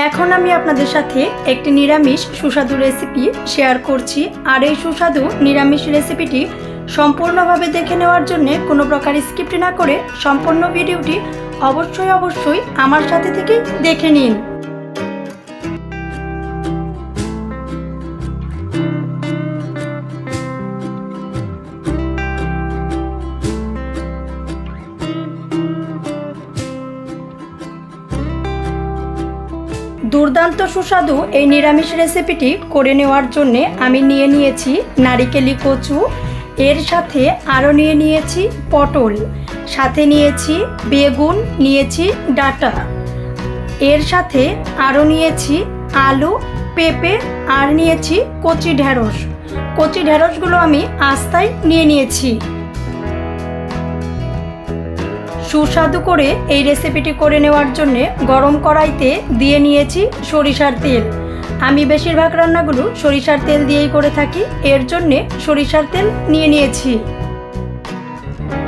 এখন আমি আপনাদের সাথে একটি নিরামিষ সুস্বাদু রেসিপি শেয়ার করছি। আর এই সুস্বাদু নিরামিষ রেসিপিটি সম্পূর্ণভাবে দেখে নেওয়ার জন্য কোনো প্রকার স্কিপ না করে সম্পূর্ণ ভিডিওটি অবশ্যই আমার সাথে থেকে দেখে নিন। দুর্দান্ত সুস্বাদু এই নিরামিষ রেসিপিটি করে নেওয়ার জন্যে আমি নিয়ে নিয়েছি নারিকেলি কচু, এর সাথে আরও নিয়ে নিয়েছি পটল, সাথে নিয়েছি বেগুন, নিয়েছি ডাঁটা, এর সাথে আরও নিয়েছি আলু, পেঁপে আর নিয়েছি কচি ঢেঁড়স। কচি ঢেঁড়সগুলো আমি আস্তায় নিয়ে নিয়েছি। সুস্বাদু করে এই রেসিপিটি করে নেওয়ার জন্য গরম কড়াইতে দিয়ে নিয়েছি সরিষার তেল। আমি বেশিরভাগ রান্নাগুলো সরিষার তেল দিয়েই করে থাকি, এর জন্যে সরিষার তেল নিয়ে নিয়েছি।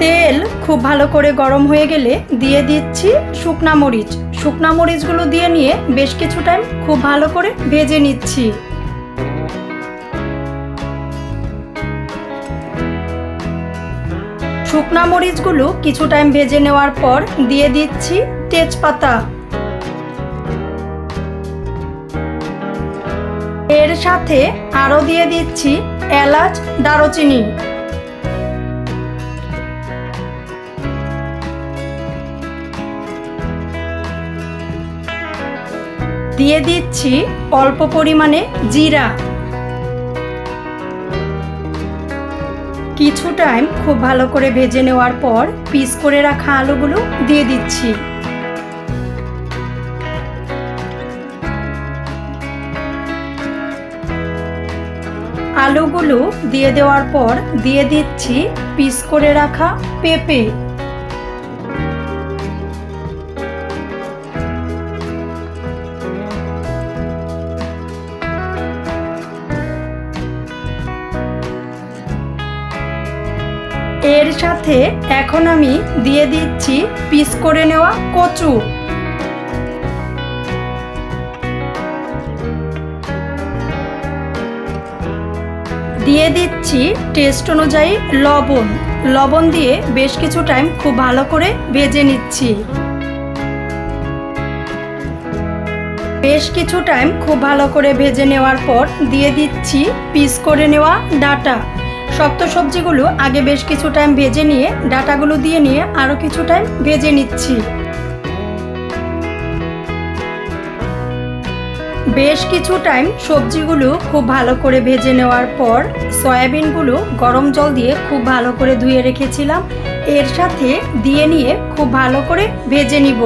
তেল খুব ভালো করে গরম হয়ে গেলে দিয়ে দিচ্ছি শুকনা মরিচ। শুকনা মরিচগুলো দিয়ে নিয়ে বেশ কিছু টাইম খুব ভালো করে ভেজে নিচ্ছি। শুকনা মরিচগুলো কিছু টাইম ভেজে নেওয়ার পর দিয়ে দিচ্ছি তেজপাতা, এর সাথে আরও দিয়ে দিচ্ছি এলাচ, দারুচিনি, দিয়ে দিচ্ছি অল্প পরিমাণে জিরা। কিছু টাইম খুব ভালো করে ভেজে নেওয়ার পর পিস করে রাখা আলুগুলো দিয়ে দিচ্ছি। আলুগুলো দিয়ে দেওয়ার পর দিয়ে দিচ্ছি পিস করে রাখা পেঁপে, এর সাথে এখন আমি দিয়ে দিচ্ছি পিস করে নেওয়া কচু, দিয়ে দিচ্ছি টেস্ট অনুযায়ী লবণ। লবণ দিয়ে বেশ কিছু টাইম খুব ভালো করে ভেজে নিচ্ছি। বেশ কিছু টাইম খুব ভালো করে ভেজে নেওয়ার পর দিয়ে দিচ্ছি পিস করে নেওয়া ডাঁটা। শক্ত সবজিগুলো আগে বেশ কিছু টাইম ভেজে নিয়ে ডাঁটাগুলো দিয়ে নিয়ে আরও কিছু টাইম ভেজে নিচ্ছি। বেশ কিছু টাইম সবজিগুলো খুব ভালো করে ভেজে নেওয়ার পর সয়াবিনগুলো গরম জল দিয়ে খুব ভালো করে ধুয়ে রেখেছিলাম, এর সাথে দিয়ে নিয়ে খুব ভালো করে ভেজে নিব।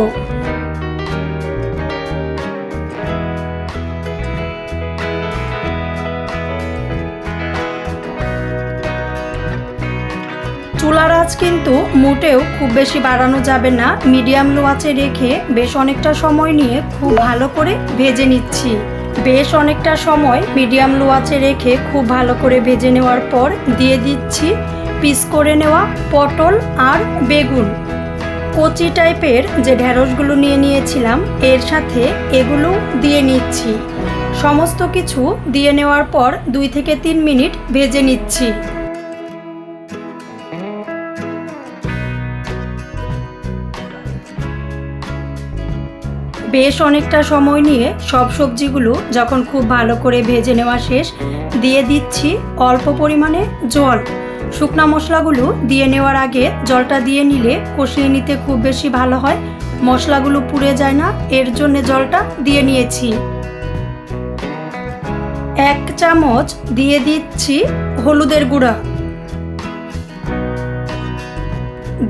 চুলার আঁচ কিন্তু মোটেও খুব বেশি বাড়ানো যাবে না, মিডিয়াম লো আঁচে রেখে বেশ অনেকটা সময় নিয়ে খুব ভালো করে ভেজে নিচ্ছি। বেশ অনেকটা সময় মিডিয়াম লো আঁচে রেখে খুব ভালো করে ভেজে নেওয়ার পর দিয়ে দিচ্ছি পিস করে নেওয়া পটল আর বেগুন। কচি টাইপের যে ঢেঁড়সগুলো নিয়ে নিয়েছিলাম এর সাথে এগুলো দিয়ে নিচ্ছি। সমস্ত কিছু দিয়ে নেওয়ার পর 2 থেকে 3 মিনিট ভেজে নিচ্ছি। বেশ অনেকটা সময় নিয়ে সব সবজিগুলো যখন খুব ভালো করে ভেজে নেওয়া শেষ, দিয়ে দিচ্ছি অল্প পরিমাণে জল। শুকনা মশলাগুলো দিয়ে নেওয়ার আগে জলটা দিয়ে নিলে কষিয়ে নিতে খুব বেশি ভালো হয়, মশলাগুলো পুড়ে যায় না, এর জন্য জলটা দিয়ে নিয়েছি। 1 চামচ দিয়ে দিচ্ছি হলুদের গুঁড়া,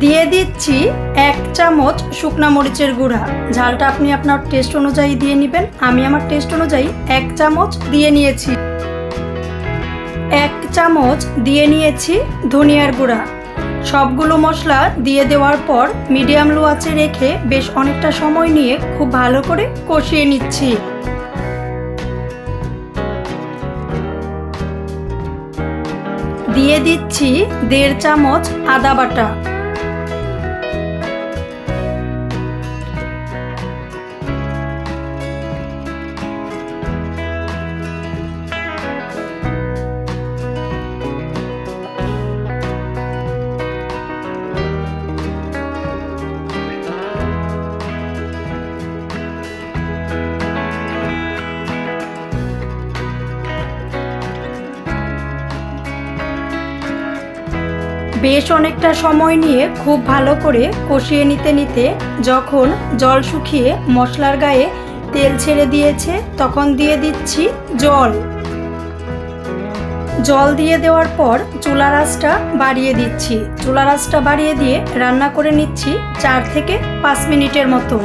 দিয়ে দিচ্ছি 1 চামচ শুকনা মরিচের গুঁড়া। ঝালটা আপনি আপনার টেস্ট অনুযায়ী দিয়ে নেবেন, আমি আমার টেস্ট অনুযায়ী 1 চামচ দিয়ে নিয়েছি। 1 চামচ দিয়ে নিয়েছি ধনিয়ার গুঁড়া। সবগুলো মশলা দিয়ে দেওয়ার পর মিডিয়াম লো আঁচে রেখে বেশ অনেকটা সময় নিয়ে খুব ভালো করে কষিয়ে নিচ্ছি। দিয়ে দিচ্ছি 1.5 চামচ আদা বাটা, বেশ অনেকটা সময় নিয়ে খুব ভালো করে কষিয়ে নিতে নিতে যখন জল শুকিয়ে মশলার গায়ে তেল ছেড়ে দিয়েছে তখন দিয়ে দিচ্ছি জল দিয়ে দেওয়ার পর চুলার আঁচটা বাড়িয়ে দিচ্ছি। চুলার আঁচটা বাড়িয়ে দিয়ে রান্না করে নিচ্ছি 4 থেকে 5 মিনিটের মতো।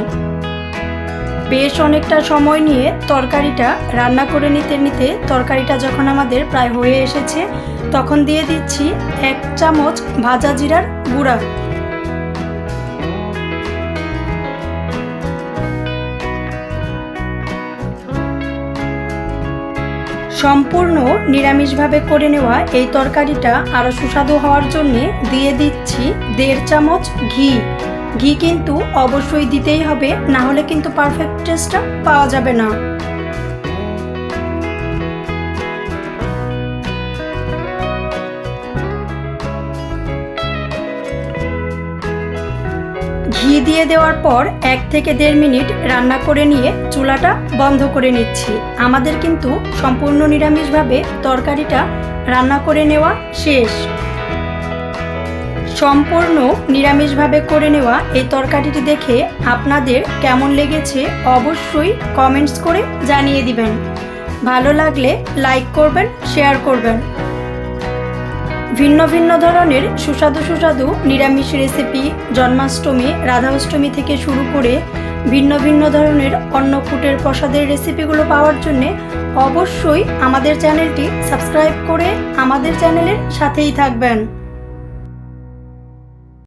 বেশ অনেকটা সময় নিয়ে তরকারিটা রান্না করে নিতে নিতে তরকারিটা যখন আমাদের প্রায় হয়ে এসেছে তখন দিয়ে দিচ্ছি 1 চামচ ভাজা জিরার গুঁড়া। সম্পূর্ণ নিরামিষভাবে করে নেওয়া এই তরকারিটা আরও সুস্বাদু হওয়ার জন্যে দিয়ে দিচ্ছি 1.5 চামচ ঘি। ঘি কিন্তু অবশ্যই দিতেই হবে, না হলে কিন্তু পারফেক্ট টেস্টটা পাওয়া যাবে না। ঘি দিয়ে দেওয়ার পর 1 থেকে 1.5 মিনিট রান্না করে নিয়ে চুলাটা বন্ধ করে নিচ্ছি। আমাদের কিন্তু সম্পূর্ণ নিরামিষভাবে তরকারিটা রান্না করে নেওয়া শেষ। সম্পূর্ণ নিরামিষভাবে করে নেওয়া এই তরকারিটি দেখে আপনাদের কেমন লেগেছে অবশ্যই কমেন্টস করে জানিয়ে দিবেন। ভালো লাগলে লাইক করবেন, শেয়ার করবেন। ভিন্ন ভিন্ন ধরনের সুস্বাদু নিরামিষ রেসিপি জন্মাষ্টমী, রাধাষ্টমী থেকে শুরু করে ভিন্ন ভিন্ন ধরনের অন্নকূটের প্রসাদের রেসিপিগুলো পাওয়ার জন্য অবশ্যই আমাদের চ্যানেলটি সাবস্ক্রাইব করে আমাদের চ্যানেলের সাথেই থাকবেন।